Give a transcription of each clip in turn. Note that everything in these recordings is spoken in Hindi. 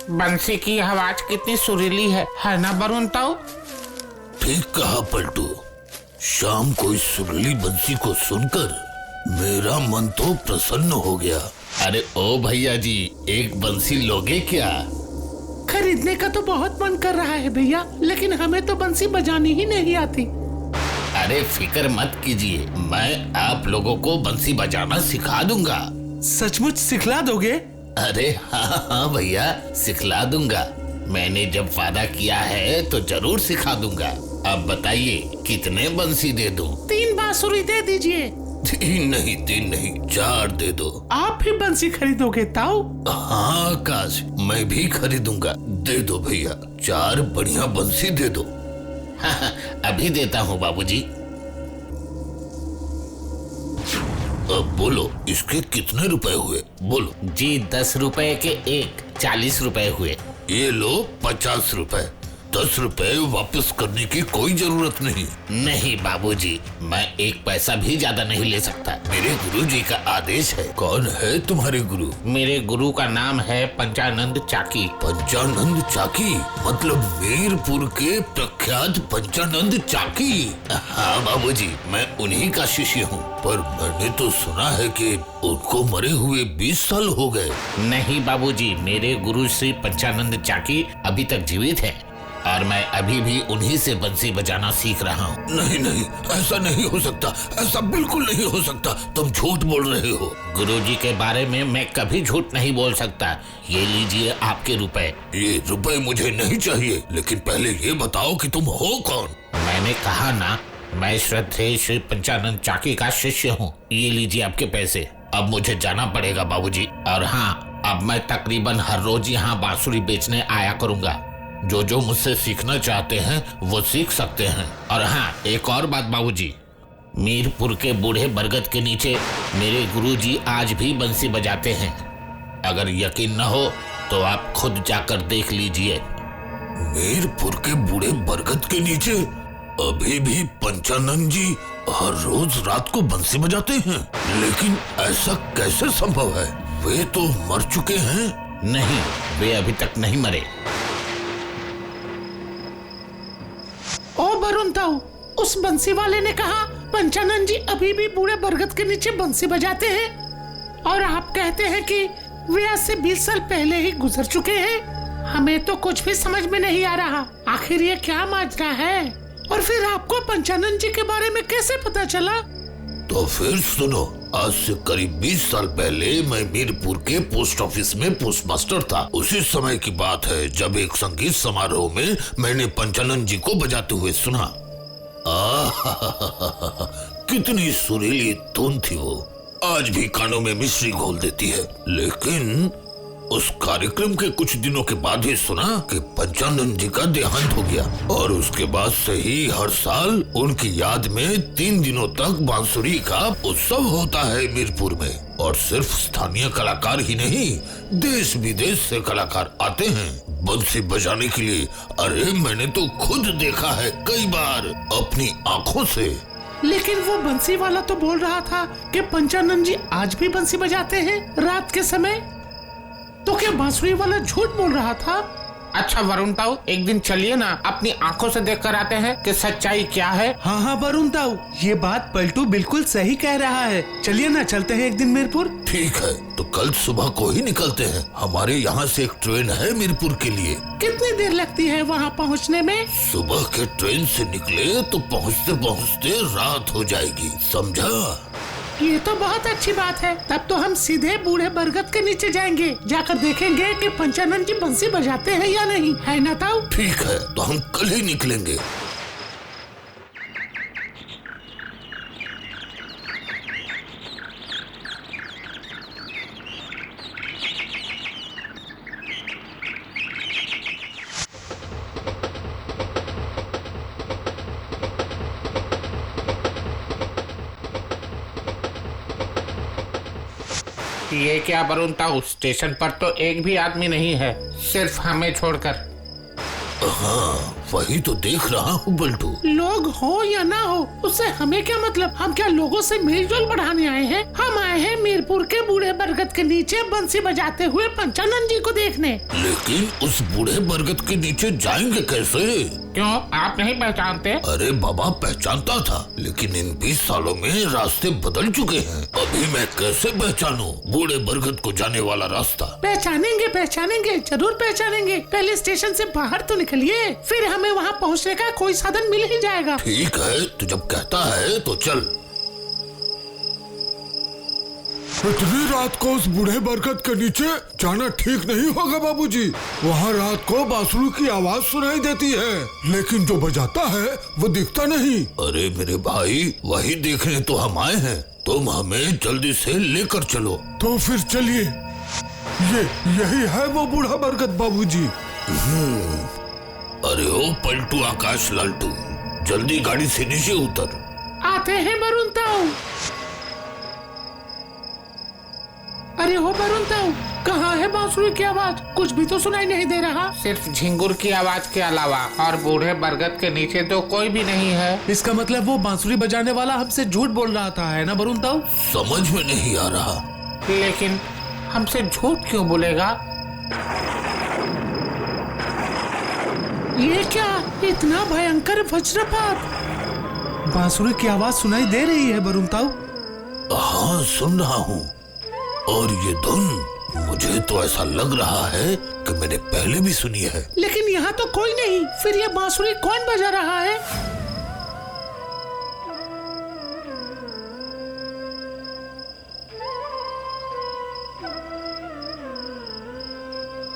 बंसी की आवाज कितनी सुरीली है ना वरुण ताऊ? ठीक कहा पलटू। शाम को इस सुरीली बंसी को सुनकर मेरा मन तो प्रसन्न हो गया। अरे ओ भैया जी, एक बंसी लोगे क्या? खरीदने का तो बहुत मन कर रहा है भैया, लेकिन हमें तो बंसी बजानी ही नहीं आती। अरे फिक्र मत कीजिए, मैं आप लोगों को बंसी बजाना सिखा दूंगा। सचमुच सिखला दोगे? अरे हाँ भैया, सिखला दूंगा। मैंने जब वादा किया है तो जरूर सिखा दूंगा। अब बताइए कितने बंसी दे दूं? 3 बांसुरी दे दीजिए। 3 नहीं 4 दे दो। आप भी बंसी खरीदोगे ताऊ? हाँ आकाश, मैं भी खरीदूंगा। दे दो भैया, 4 बढ़िया बंसी दे दो। अभी देता हूँ बाबूजी। अब बोलो, इसके कितने रुपए हुए? बोलो। जी 10 रुपए के एक, 40 रुपए हुए। ये लो 50 रुपए। 10 रुपए वापस करने की कोई जरूरत नहीं। नहीं बाबूजी, मैं 1 पैसा भी ज्यादा नहीं ले सकता। मेरे गुरुजी का आदेश है। कौन है तुम्हारे गुरु? मेरे गुरु का नाम है पंचानंद चाकी। पंचानंद चाकी मतलब मीरपुर के प्रख्यात पंचानंद चाकी? हाँ बाबूजी, मैं उन्हीं का शिष्य हूँ। पर मैंने तो सुना है कि उनको मरे हुए 20 साल हो गए। नहीं बाबूजी, मेरे गुरु श्री पंचानंद चाकी अभी तक जीवित है और मैं अभी भी उन्हीं से बंसी बजाना सीख रहा हूँ। नहीं, ऐसा नहीं हो सकता। ऐसा बिल्कुल नहीं हो सकता। तुम झूठ बोल रहे हो। गुरुजी के बारे में मैं कभी झूठ नहीं बोल सकता। ये लीजिए आपके रुपए। ये रुपए मुझे नहीं चाहिए, लेकिन पहले ये बताओ कि तुम हो कौन? मैंने कहा ना, मैं श्रद्धेय श्री पंचानंद चाकी का शिष्य हूँ। ये लीजिए आपके पैसे। अब मुझे जाना पड़ेगा बाबूजी। और हाँ, अब मैं तकरीबन हर रोज यहाँ बांसुरी बेचने आया करूँगा। जो मुझसे सीखना चाहते हैं वो सीख सकते हैं। और हाँ, एक और बात बाबूजी, मीरपुर के बूढ़े बरगद के नीचे मेरे गुरुजी आज भी बंसी बजाते हैं। अगर यकीन न हो तो आप खुद जाकर देख लीजिए। मीरपुर के बूढ़े बरगद के नीचे अभी भी पंचानंद जी हर रोज रात को बंसी बजाते हैं? लेकिन ऐसा कैसे संभव है? वे तो मर चुके हैं। नहीं, वे अभी तक नहीं मरे। ओ वरुण ताऊ, उस बंसी वाले ने कहा पंचानंद जी अभी भी बूढ़े बरगद के नीचे बंसी बजाते हैं और आप कहते हैं कि वे आज से 20 साल पहले ही गुजर चुके हैं। हमें तो कुछ भी समझ में नहीं आ रहा। आखिर ये क्या माजरा है? और फिर आपको पंचानंद जी के बारे में कैसे पता चला? तो फिर सुनो, आज से करीब 20 साल पहले मैं मीरपुर के पोस्ट ऑफिस में पोस्ट मास्टर था। उसी समय की बात है जब एक संगीत समारोह में मैंने पंचानंद जी को बजाते हुए सुना। कितनी सुरीली धुन थी वो, आज भी कानों में मिश्री घोल देती है। लेकिन उस कार्यक्रम के कुछ दिनों के बाद ही सुना कि पंचानंद जी का देहांत हो गया और उसके बाद से ही हर साल उनकी याद में 3 दिनों तक बांसुरी का उत्सव होता है मीरपुर में। और सिर्फ स्थानीय कलाकार ही नहीं, देश विदेश से कलाकार आते हैं बंसी बजाने के लिए। अरे मैंने तो खुद देखा है कई बार अपनी आँखों से। लेकिन वो बंसी वाला तो बोल रहा था कि पंचानंद जी आज भी बंसी बजाते हैं रात के समय। तो क्या बांसुरी वाला झूठ बोल रहा था? अच्छा वरुण ताऊ, एक दिन चलिए ना, अपनी आंखों से देख कर आते हैं कि सच्चाई क्या है। हाँ वरुण ताऊ, ये बात पलटू बिल्कुल सही कह रहा है। चलिए ना, चलते हैं एक दिन मीरपुर। ठीक है, तो कल सुबह को ही निकलते हैं। हमारे यहाँ से एक ट्रेन है मीरपुर के लिए। कितनी देर लगती है वहाँ पहुँचने में? सुबह के ट्रेन से निकले तो पहुँचते पहुँचते रात हो जाएगी, समझा? ये तो बहुत अच्छी बात है। तब तो हम सीधे बूढ़े बरगद के नीचे जाएंगे, जाकर देखेंगे कि पंचानंद जी बंसी बजाते हैं या नहीं, है ना ताऊ? ठीक है, तो हम कल ही निकलेंगे। ये क्या वरुण ताऊ, स्टेशन पर तो एक भी आदमी नहीं है, सिर्फ हमें छोड़कर। हाँ वही तो देख रहा हूँ बल्टू। लोग हो या ना हो उससे हमें क्या मतलब। हम क्या लोगों से मेलजोल बढ़ाने आए हैं? हम आए हैं मीरपुर के बूढ़े बरगद के नीचे बंसी बजाते हुए पंचानन जी को देखने। लेकिन उस बूढ़े बरगद के नीचे जाएंगे कैसे? क्यों, आप नहीं पहचानते? अरे बाबा पहचानता था, लेकिन इन 20 सालों में रास्ते बदल चुके हैं। अभी मैं कैसे पहचानूं बूढ़े बरगद को जाने वाला रास्ता? पहचानेंगे पहचानेंगे, जरूर पहचानेंगे। पहले स्टेशन से बाहर तो निकलिए, फिर हमें वहाँ पहुँचने का कोई साधन मिल ही जाएगा। ठीक है, तू जब कहता है तो चल। इतनी रात को उस बूढ़े बरगद के नीचे जाना ठीक नहीं होगा बाबूजी। वहाँ रात को बांसुरी की आवाज सुनाई देती है, लेकिन जो बजाता है वो दिखता नहीं। अरे मेरे भाई, वही देखने तो हम आए हैं। तुम हमें जल्दी से लेकर चलो। तो फिर चलिए, यही है वो बूढ़ा बरगद बाबूजी। अरे ओ पलटू आकाश लालटू, जल्दी गाड़ी से नीचे उतर। आते हैं वरुण ताऊ। अरे हो वरुण ताऊ, कहाँ है बांसुरी की आवाज? कुछ भी तो सुनाई नहीं दे रहा। सिर्फ झिंगुर की आवाज के अलावा और बूढ़े बरगद के नीचे तो कोई भी नहीं है। इसका मतलब वो बांसुरी बजाने वाला हमसे झूठ बोल रहा था, है ना वरुण ताऊ? समझ में नहीं आ रहा। लेकिन हमसे झूठ क्यों बोलेगा? ये क्या इतना भयंकर वज्रपात? बांसुरी की आवाज सुनाई दे रही है वरुण ताऊ। हाँ सुन रहा हूँ, और ये धुन मुझे तो ऐसा लग रहा है कि मैंने पहले भी सुनी है। लेकिन यहाँ तो कोई नहीं, फिर ये बांसुरी कौन बजा रहा है?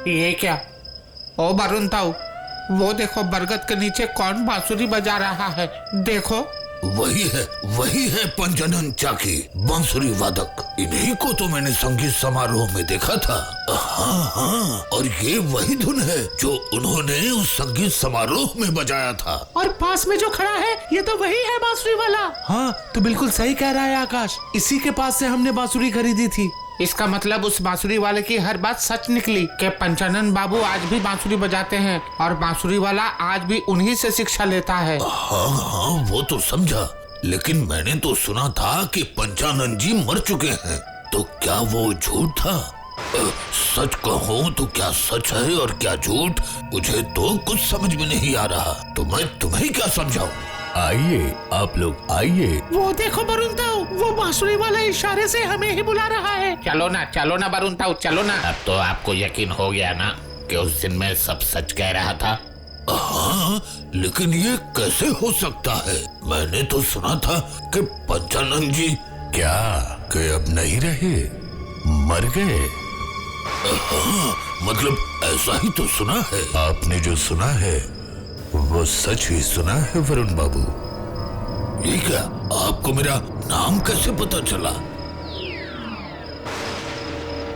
ये क्या? ओ वरुण ताऊ, वो देखो बरगद के नीचे कौन बांसुरी बजा रहा है। देखो, वही है पंचानन चाकी, बांसुरी वादक। इन्हीं को तो मैंने संगीत समारोह में देखा था। हाँ, और ये वही धुन है जो उन्होंने उस संगीत समारोह में बजाया था। और पास में जो खड़ा है ये तो वही है बांसुरी वाला। हाँ तो बिल्कुल सही कह रहा है आकाश, इसी के पास से हमने बांसुरी खरीदी थी। इसका मतलब उस बांसुरी वाले की हर बात सच निकली कि पंचानन बाबू आज भी बांसुरी बजाते हैं और बांसुरी वाला आज भी उन्हीं से शिक्षा लेता है। हाँ वो तो समझा, लेकिन मैंने तो सुना था कि पंचानन जी मर चुके हैं। तो क्या वो झूठ था? सच कहूँ तो क्या सच है और क्या झूठ, मुझे तो कुछ समझ में नहीं आ रहा। तो मैं तुम्हें क्या समझाऊं? आइए आप लोग आइए। वो देखो वरुण ताऊ, वो बांसुरी वाला इशारे से हमें ही बुला रहा है। चलो ना वरुण ताऊ, चलो ना। अब तो आपको यकीन हो गया ना कि उस दिन मैं सब सच कह रहा था। हाँ, लेकिन ये कैसे हो सकता है? मैंने तो सुना था कि पंचानन जी क्या कि अब नहीं रहे, मर गए? हाँ, मतलब ऐसा ही तो सुना है। आपने जो सुना है वो सच ही सुना है वरुण बाबू। ये क्या, आपको मेरा नाम कैसे पता चला?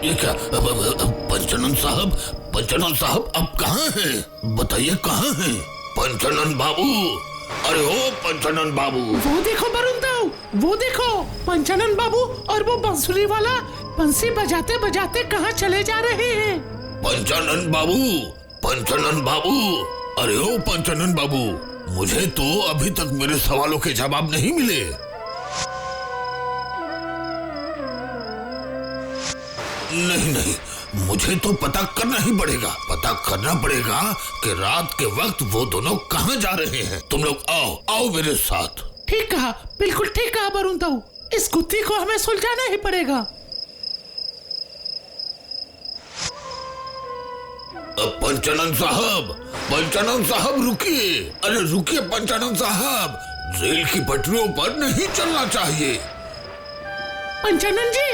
ये क्या, पंचानन साहब अब कहाँ हैं? बताइए कहाँ हैं? पंचानन बाबू, अरे ओ पंचानन बाबू। वो देखो वरुण ताऊ, वो देखो पंचानन बाबू और वो बांसुरी वाला बंसी बजाते बजाते कहाँ चले जा रहे हैं? पंचानन बाबू, अरे ओ पंचानन बाबू, मुझे तो अभी तक मेरे सवालों के जवाब नहीं मिले। नहीं, मुझे तो पता करना ही पड़ेगा। पता करना पड़ेगा कि रात के वक्त वो दोनों कहाँ जा रहे हैं। तुम लोग आओ मेरे साथ। ठीक कहा, बिल्कुल ठीक कहा वरुण ताऊ, इस गुत्थी को हमें सुलझाना ही पड़ेगा। पंचानन साहब रुकिए। अरे रुकिए पंचानन साहब, रेल की पटरियों पर नहीं चलना चाहिए। पंचानन जी,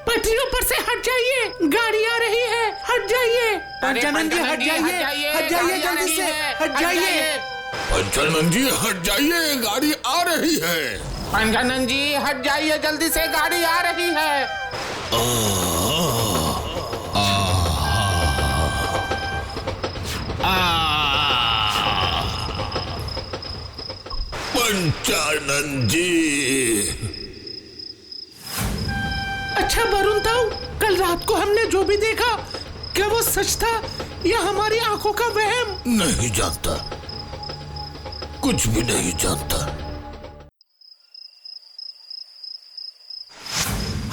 पटरियों पर से हट जाइए, गाड़ी आ रही है, हट जाइए। पंचानन जी हट जाइए, जल्दी से हट जाइए। पंचानन जी हट जाइए, गाड़ी आ रही है। पंचानन जी हट जाइए, जल्दी से गाड़ी आ रही है। पंचानन जी। अच्छा वरुण ताऊ, कल रात को हमने जो भी देखा क्या वो सच था या हमारी आंखों का वहम? नहीं जानता, कुछ भी नहीं जानता।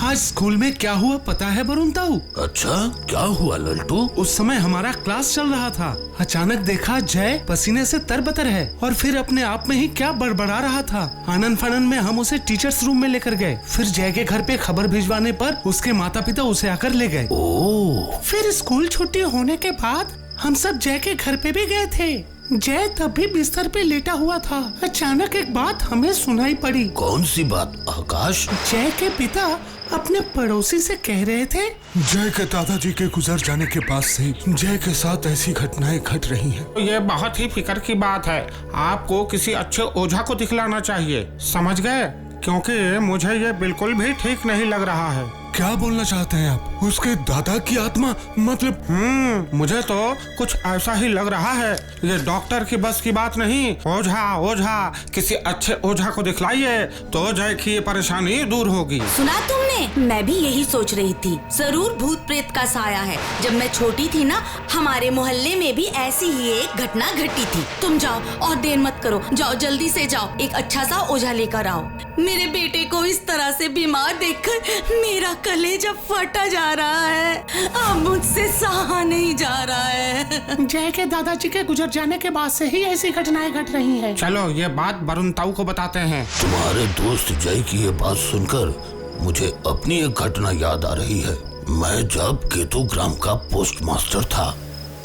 आज स्कूल में क्या हुआ पता है वरुण ताऊ? अच्छा, क्या हुआ लल्टू? उस समय हमारा क्लास चल रहा था। अचानक देखा जय पसीने से तरबतर है और फिर अपने आप में ही क्या बड़बड़ा रहा था। आनन फानन में हम उसे टीचर्स रूम में लेकर गए। फिर जय के घर पे खबर भिजवाने पर उसके माता पिता उसे आकर ले गए। ओह, फिर स्कूल छुट्टी होने के बाद हम सब जय के घर पे भी गए थे। जय तब भी बिस्तर पे लेटा हुआ था। अचानक एक बात हमें सुनाई पड़ी। कौन सी बात आकाश? जय के पिता अपने पड़ोसी से कह रहे थे, जय के दादाजी के गुजर जाने के बाद से जय के साथ ऐसी घटनाएं घट रही हैं। ये बहुत ही फिक्र की बात है। आपको किसी अच्छे ओझा को दिखलाना चाहिए, समझ गए? क्योंकि मुझे ये बिल्कुल भी ठीक नहीं लग रहा है। क्या बोलना चाहते हैं आप? उसके दादा की आत्मा मतलब? मुझे तो कुछ ऐसा ही लग रहा है। ये डॉक्टर की बस की बात नहीं। ओझा ओझा, किसी अच्छे ओझा को दिखलाइए तो जय की ये परेशानी दूर होगी। सुना तुमने? मैं भी यही सोच रही थी। जरूर भूत प्रेत का साया है। जब मैं छोटी थी ना, हमारे मोहल्ले में भी ऐसी ही एक घटना घटी थी। तुम जाओ और देर मत करो, जाओ जल्दी से जाओ, एक अच्छा सा ओझा लेकर आओ। मेरे बेटे को इस तरह से बीमार देखकर मेरा कलेजा फटा जा रहा है। अब मुझसे सहा नहीं जा रहा है। जय के दादाजी के गुजर जाने के बाद से ही ऐसी घटनाएं घट रही हैं। चलो ये बात वरुण ताऊ को बताते हैं। तुम्हारे दोस्त जय की ये बात सुनकर मुझे अपनी एक घटना याद आ रही है। मैं जब केतु ग्राम का पोस्ट मास्टर था,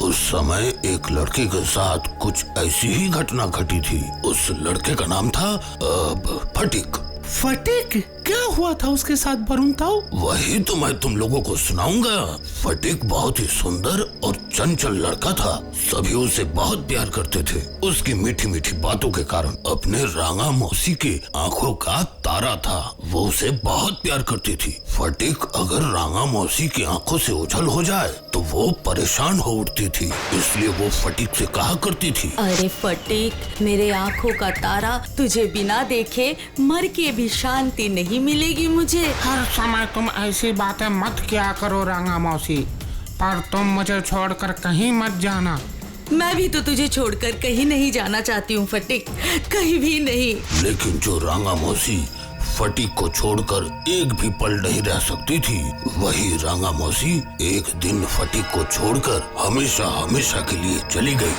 उस समय एक लड़के के साथ कुछ ऐसी ही घटना घटी थी। उस लड़के का नाम था फटिक। फटिक? क्या हुआ था उसके साथ वरुण ताऊ? वही तो मैं तुम लोगों को सुनाऊंगा। फटिक बहुत ही सुंदर और चंचल लड़का था। सभी उसे बहुत प्यार करते थे। उसकी मीठी मीठी बातों के कारण अपने रांगा मौसी के आंखों का तारा था। वो उसे बहुत प्यार करती थी। फटिक अगर रांगा मौसी की आंखों से ओझल हो जाए तो वो परेशान हो उठती थी। इसलिए वो फटिक से कहा करती थी, अरे फटिक, मेरे आँखों का तारा, तुझे बिना देखे मर के भी शांति नहीं मिलेगी मुझे। हर समय तुम ऐसी बातें मत किया करो रांगा मौसी, पर तुम मुझे छोड़कर कहीं मत जाना। मैं भी तो तुझे छोड़कर कहीं नहीं जाना चाहती हूँ फटिक, कहीं भी नहीं। लेकिन जो रांगा मौसी फटिक को छोड़कर एक भी पल नहीं रह सकती थी, वही रांगा मौसी एक दिन फटिक को छोड़कर हमेशा हमेशा के लिए चली गई।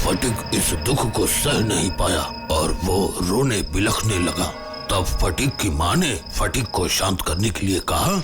फटिक इस दुख को सह नहीं पाया और वो रोने बिलखने लगा। तब फटिक की माँ ने फटिक को शांत करने के लिए कहा,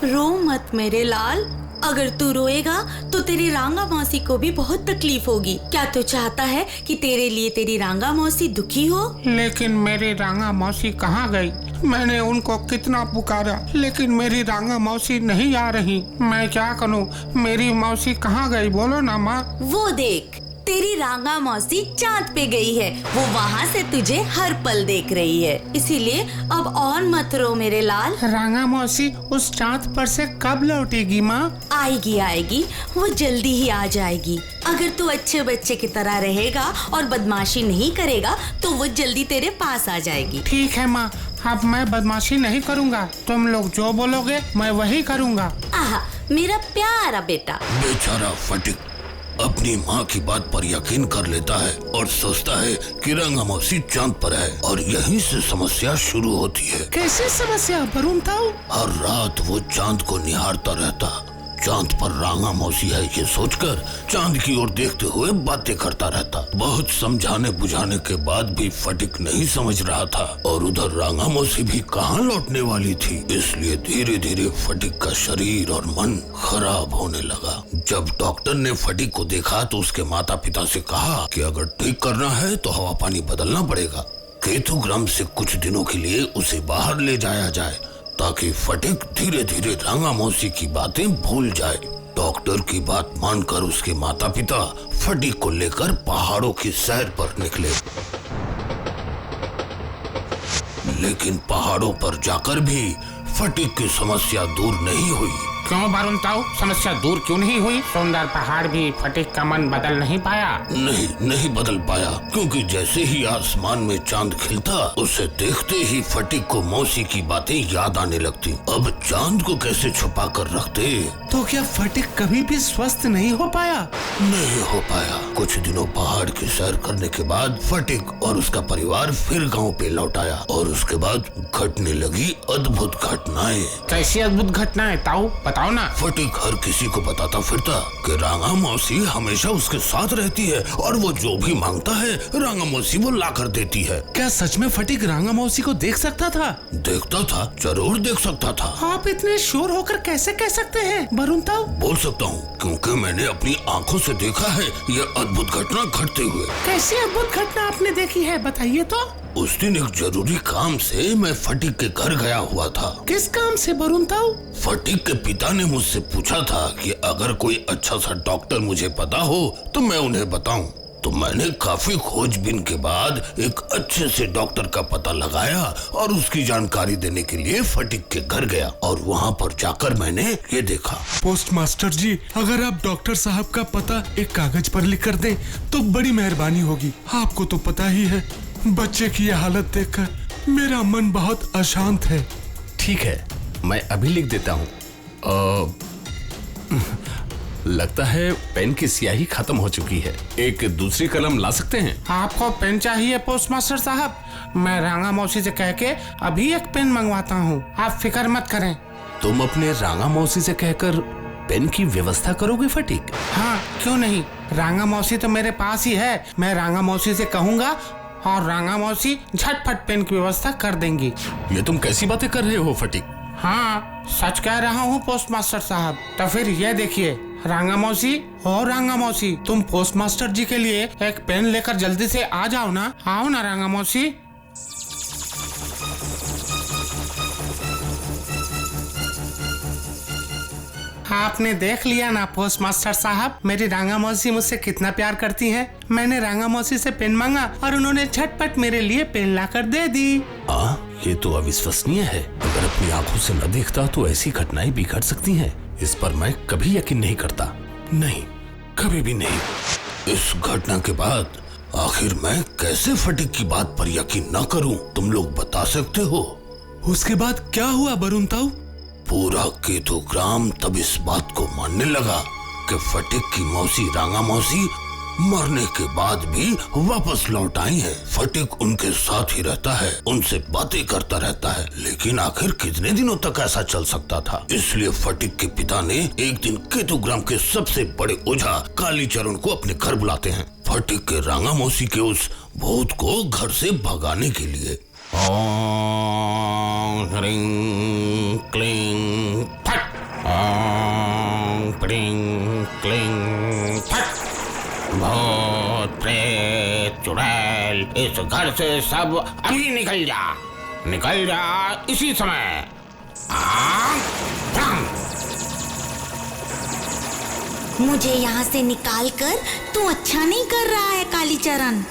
रो मत मेरे लाल। अगर तू रोएगा तो तेरी रांगा मौसी को भी बहुत तकलीफ होगी। क्या तू चाहता है कि तेरे लिए तेरी रांगा मौसी दुखी हो? लेकिन मेरी रांगा मौसी कहाँ गई? मैंने उनको कितना पुकारा, लेकिन मेरी रांगा मौसी नहीं आ रही। मैं क्या करूँ? मेरी मौसी कहाँ गई? बोलो ना माँ। वो देख, तेरी रांगा मौसी चांद पे गई है। वो वहाँ से तुझे हर पल देख रही है। इसीलिए अब और मत रो मेरे लाल। रांगा मौसी उस चांद पर से कब लौटेगी माँ? आएगी, वो जल्दी ही आ जाएगी। अगर तू अच्छे बच्चे की तरह रहेगा और बदमाशी नहीं करेगा तो वो जल्दी तेरे पास आ जाएगी। ठीक है माँ, अब मैं बदमाशी नहीं करूँगा। तुम लोग जो बोलोगे मैं वही करूँगा। आहा, मेरा प्यारा बेटा। बेचारा फटिक अपनी माँ की बात पर यकीन कर लेता है और सोचता है कि रांगा मौसी चांद पर है, और यहीं से समस्या शुरू होती है। कैसी समस्या वरुण ताऊ? हर रात वो चांद को निहारता रहता। चांद पर रांगा मौसी है ये सोचकर चांद की ओर देखते हुए बातें करता रहता। बहुत समझाने बुझाने के बाद भी फटिक नहीं समझ रहा था, और उधर रांगा मौसी भी कहाँ लौटने वाली थी। इसलिए धीरे धीरे फटिक का शरीर और मन खराब होने लगा। जब डॉक्टर ने फटिक को देखा तो उसके माता पिता से कहा कि अगर ठीक करना है तो हवा पानी बदलना पड़ेगा। केतु ग्राम से कुछ दिनों के लिए उसे बाहर ले जाया जाए ताकि फटिक धीरे धीरे रांगा मौसी की बातें भूल जाए। डॉक्टर की बात मानकर उसके माता पिता फटिक को लेकर पहाड़ों की सैर पर निकले। लेकिन पहाड़ों पर जाकर भी फटिक की समस्या दूर नहीं हुई। क्यों वरुण ताऊ, समस्या दूर क्यों नहीं हुई? सुंदर पहाड़ भी फटीक का मन बदल नहीं पाया? नहीं बदल पाया, क्योंकि जैसे ही आसमान में चांद खिलता उसे देखते ही फटीक को मौसी की बातें याद आने लगती। अब चांद को कैसे छुपा कर रखते? तो क्या फटीक कभी भी स्वस्थ नहीं हो पाया? नहीं हो पाया। कुछ दिनों पहाड़ की सैर करने के बाद फटीक और उसका परिवार फिर गांव पे लौट आया और उसके बाद घटने लगी अद्भुत घटनाएं। कैसी अद्भुत घटनाएं ताऊ, बताओ ना। फटीक हर किसी को बताता फिरता कि रांगा मौसी हमेशा उसके साथ रहती है और वो जो भी मांगता है रांगा मौसी वो ला कर देती है। क्या सच में फटीक रांगा मौसी को देख सकता था? देखता था, जरूर देख सकता था। आप इतने श्योर होकर कैसे कह सकते हैं वरुण ताऊ? बोल सकता हूँ क्योंकि मैंने अपनी आंखों से देखा है ये अद्भुत घटना घटते हुए। कैसी अद्भुत घटना आपने देखी है, बताइए तो। उस दिन एक जरूरी काम से मैं फटीक के घर गया हुआ था। किस काम से वरुण ताऊ? फटीक के पिता ने मुझसे पूछा था कि अगर कोई अच्छा सा डॉक्टर मुझे पता हो तो मैं उन्हें बताऊं। तो मैंने काफी खोजबीन के बाद एक अच्छे से डॉक्टर का पता लगाया और उसकी जानकारी देने के लिए फटीक के घर गया और वहाँ पर जाकर मैंने ये देखा। पोस्ट मास्टर जी, अगर आप डॉक्टर साहब का पता एक कागज पर लिख कर दें तो बड़ी मेहरबानी होगी। आपको तो पता ही है, बच्चे की यह हालत देखकर मेरा मन बहुत अशांत है। ठीक है, मैं अभी लिख देता हूँ। लगता है पेन की स्याही खत्म हो चुकी है। एक दूसरी कलम ला सकते हैं? आपको पेन चाहिए पोस्ट मास्टर साहब? मैं रांगा मौसी से कह के अभी एक पेन मंगवाता हूँ, आप फिक्र मत करें। तुम अपने रांगा मौसी से कहकर पेन की व्यवस्था करोगे फटीक? हाँ, क्यों नहीं। रांगा मौसी तो मेरे पास ही है। मैं रांगा मौसी से कहूँगा और रांगा मौसी झटपट पेन की व्यवस्था कर देंगी। ये तुम कैसी बातें कर रहे हो फटीक? हाँ, सच कह रहा हूँ पोस्ट मास्टर साहब। तो फिर ये देखिए, रांगा मौसी और रांगा मौसी, तुम पोस्ट मास्टर जी के लिए एक पेन लेकर जल्दी से आ जाओ ना। आओ ना रांगा मौसी। आपने देख लिया ना पोस्ट मास्टर साहब, मेरी रांगा मौसी मुझसे कितना प्यार करती हैं। मैंने रांगा मौसी से पेन मांगा और उन्होंने झटपट मेरे लिए पेन लाकर दे दी। ये तो अविश्वसनीय है। अगर अपनी आंखों से न देखता तो ऐसी घटनाएं भी घट सकती हैं। इस पर मैं कभी यकीन नहीं करता, नहीं, कभी भी नहीं। इस घटना के बाद आखिर मैं कैसे फटीक की बात पर यकीन न करूं, तुम लोग बता सकते हो? उसके बाद क्या हुआ वरुण ताऊ? पूरा केतु ग्राम तब इस बात को मानने लगा कि फटीक की मौसी रांगा मौसी मरने के बाद भी वापस लौट आई है। फटीक उनके साथ ही रहता है, उनसे बातें करता रहता है। लेकिन आखिर कितने दिनों तक ऐसा चल सकता था? इसलिए फटीक के पिता ने एक दिन केतुग्राम के सबसे बड़े ओझा कालीचरण को अपने घर बुलाते हैं, फटीक के रांगा मौसी के उस भूत को घर से भगाने के लिए। ओम ह्रीं क्लीं फट, ओम ह्रीं क्लीं फट। भूत प्रेत चुड़ैल इस घर से सब अभी निकल जा, निकल जा इसी समय। मुझे यहाँ से निकाल कर तू अच्छा नहीं कर रहा है कालीचरण।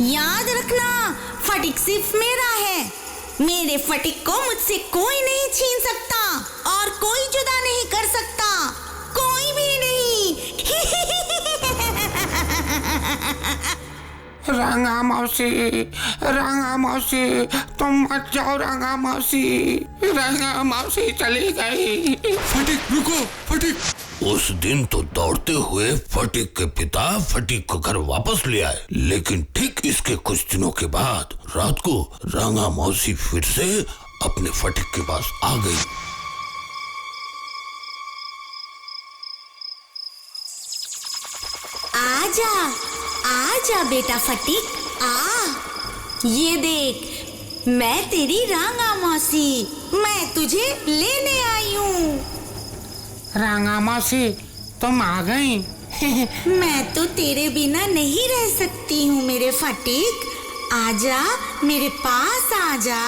याद रखना, फटीक सिर्फ मेरा है। मेरे फटीक को मुझसे कोई नहीं छीन सकता और कोई जुदा नहीं कर सकता, कोई भी नहीं। रांगा मौसी, तुम मत जाओ रांगा मौसी। रांगा मौसी चली गई। फटीक रुको, फटीक। उस दिन तो दौड़ते हुए फटीक के पिता फटीक को घर वापस ले आए, लेकिन ठीक इसके कुछ दिनों के बाद रात को रांगा मौसी फिर से अपने फटीक के पास आ गई। आजा बेटा फटीक, आ। ये देख, मैं तेरी रांगा मौसी, मैं तुझे लेने आई हूँ। रांगा मौसी, तुम आ गई। मैं तो तेरे बिना नहीं रह सकती हूँ मेरे फटीक। आजा, मेरे पास आजा,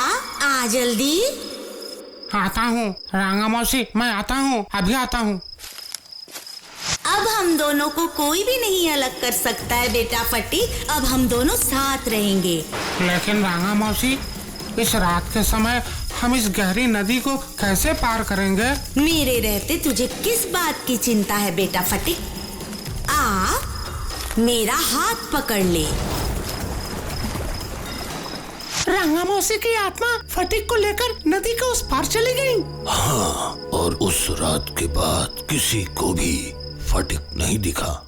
आ जल्दी। आता हूँ रांगा मौसी, मैं आता हूँ, अभी आता हूँ। अब हम दोनों को कोई भी नहीं अलग कर सकता है बेटा फटीक। अब हम दोनों साथ रहेंगे। लेकिन रांगा मौसी, इस रात के समय हम इस गहरी नदी को कैसे पार करेंगे? मेरे रहते तुझे किस बात की चिंता है बेटा फटिक? आ मेरा हाथ पकड़ ले। रंगा मौसी की आत्मा फटिक को लेकर नदी के उस पार चली गई। हाँ, और उस रात के बाद किसी को भी फटिक नहीं दिखा।